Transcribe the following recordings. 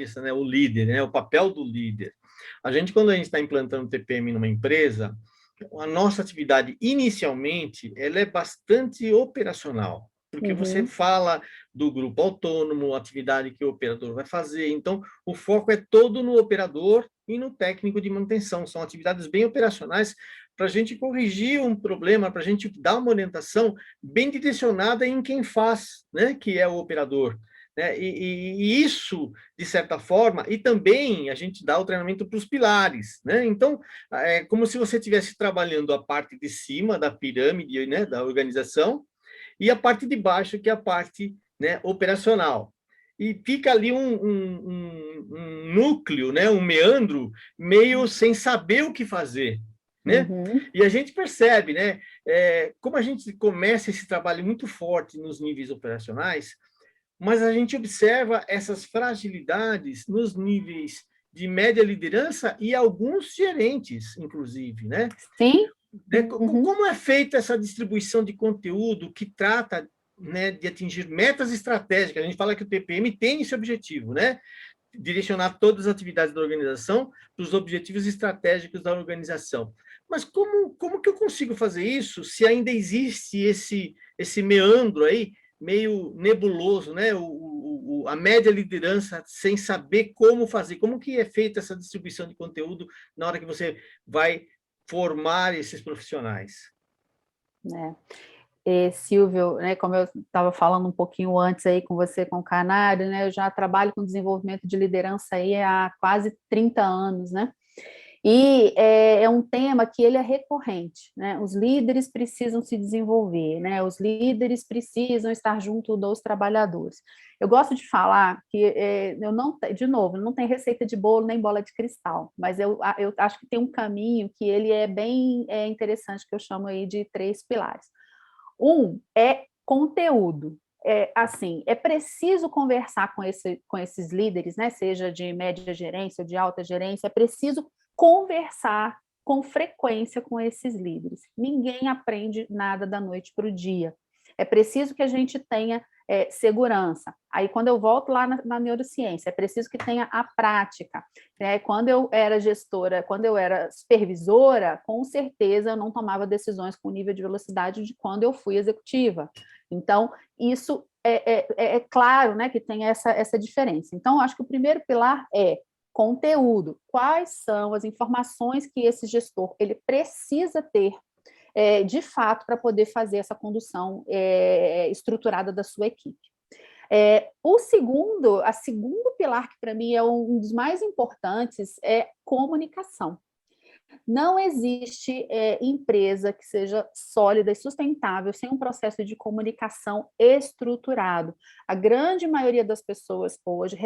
cabeça, né? O líder, né? O papel do líder. Quando a gente está implantando TPM numa empresa, a nossa atividade, inicialmente, ela é bastante operacional, porque você Uhum. fala do grupo autônomo, atividade que o operador vai fazer. Então, o foco é todo no operador e no técnico de manutenção. São atividades bem operacionais para a gente corrigir um problema, para a gente dar uma orientação bem direcionada em quem faz, né, que é o operador. Né? E isso, de certa forma, e também a gente dá o treinamento para os pilares. Né? Então, é como se você estivesse trabalhando a parte de cima da pirâmide, né, da organização, e a parte de baixo, que é a parte, né, operacional. E fica ali um núcleo, né, um meandro, meio sem saber o que fazer. Né? Uhum. E a gente percebe, né, como a gente começa esse trabalho muito forte nos níveis operacionais, mas a gente observa essas fragilidades nos níveis de média liderança e alguns gerentes, inclusive, né? Sim. Uhum. Como é feita essa distribuição de conteúdo que trata, né, de atingir metas estratégicas? A gente fala que o TPM tem esse objetivo, né? Direcionar todas as atividades da organização para os objetivos estratégicos da organização. Mas como que eu consigo fazer isso se ainda existe esse meandro aí, meio nebuloso, né? A média liderança sem saber como fazer, como que é feita essa distribuição de conteúdo na hora que você vai formar esses profissionais? É. Silvio, né, como eu estava falando um pouquinho antes aí com você, com o Canário, né, eu já trabalho com desenvolvimento de liderança aí há quase 30 anos, né? E é um tema que ele é recorrente, né? Os líderes precisam se desenvolver, né? Os líderes precisam estar junto dos trabalhadores. Eu gosto de falar que eu não, de novo, não tem receita de bolo nem bola de cristal, mas eu acho que tem um caminho que ele é bem interessante, que eu chamo aí de 3 pilares. Um é conteúdo. Assim, é preciso conversar com esses líderes, né? Seja de média gerência ou de alta gerência, é preciso conversar com frequência com esses líderes. Ninguém aprende nada da noite para o dia. É preciso que a gente tenha segurança. Aí, quando eu volto lá na neurociência, é preciso que tenha a prática. Né? Quando eu era gestora, quando eu era supervisora, com certeza eu não tomava decisões com nível de velocidade de quando eu fui executiva. Então, isso é claro, né, que tem essa diferença. Então, acho que o primeiro pilar é conteúdo. Quais são as informações que esse gestor ele precisa ter de fato para poder fazer essa condução estruturada da sua equipe? O segundo pilar, que para mim é um dos mais importantes, é comunicação. Não existe empresa que seja sólida e sustentável sem um processo de comunicação estruturado. A grande maioria das pessoas hoje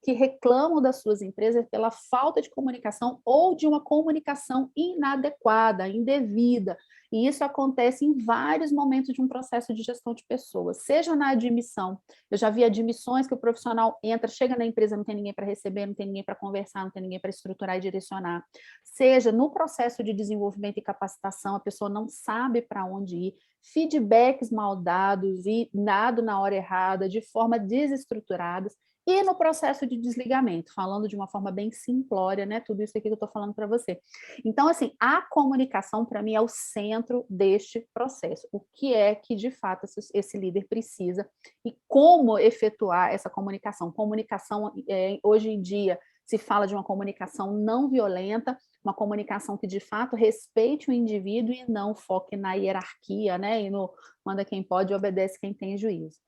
que reclamam das suas empresas é pela falta de comunicação ou de uma comunicação inadequada, indevida. E isso acontece em vários momentos de um processo de gestão de pessoas, seja na admissão. Eu já vi admissões que o profissional entra, chega na empresa, não tem ninguém para receber, não tem ninguém para conversar, não tem ninguém para estruturar e direcionar. Seja no processo de desenvolvimento e capacitação, a pessoa não sabe para onde ir, feedbacks mal dados e dado na hora errada, de forma desestruturada, e no processo de desligamento, falando de uma forma bem simplória, né? Tudo isso aqui que eu estou falando para você. Então, assim, a comunicação, para mim, é o centro deste processo. O que é que, de fato, esse líder precisa e como efetuar essa comunicação. Comunicação, hoje em dia, se fala de uma comunicação não violenta, uma comunicação que, de fato, respeite o indivíduo e não foque na hierarquia, né? E no manda quem pode e obedece quem tem juízo.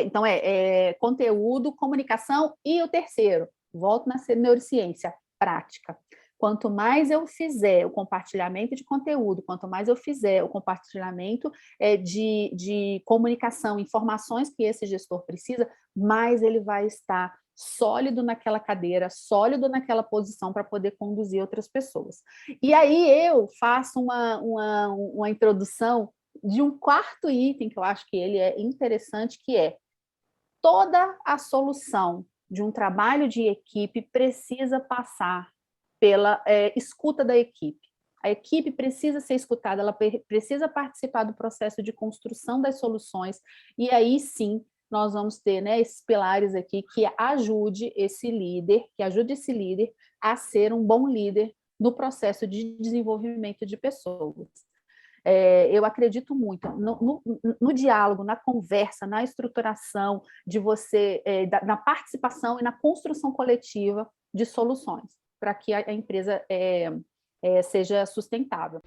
Então, conteúdo, comunicação e o terceiro, volto na neurociência, prática. Quanto mais eu fizer o compartilhamento de conteúdo, quanto mais eu fizer o compartilhamento de comunicação, informações que esse gestor precisa, mais ele vai estar sólido naquela cadeira, sólido naquela posição para poder conduzir outras pessoas. E aí eu faço uma introdução de um quarto item, que eu acho que ele é interessante, que é toda a solução de um trabalho de equipe precisa passar pela escuta da equipe. A equipe precisa ser escutada, ela precisa participar do processo de construção das soluções, e aí sim nós vamos ter, né, esses pilares aqui que ajude esse líder a ser um bom líder no processo de desenvolvimento de pessoas. Eu acredito muito no diálogo, na conversa, na estruturação de você, na participação e na construção coletiva de soluções para que a empresa seja sustentável.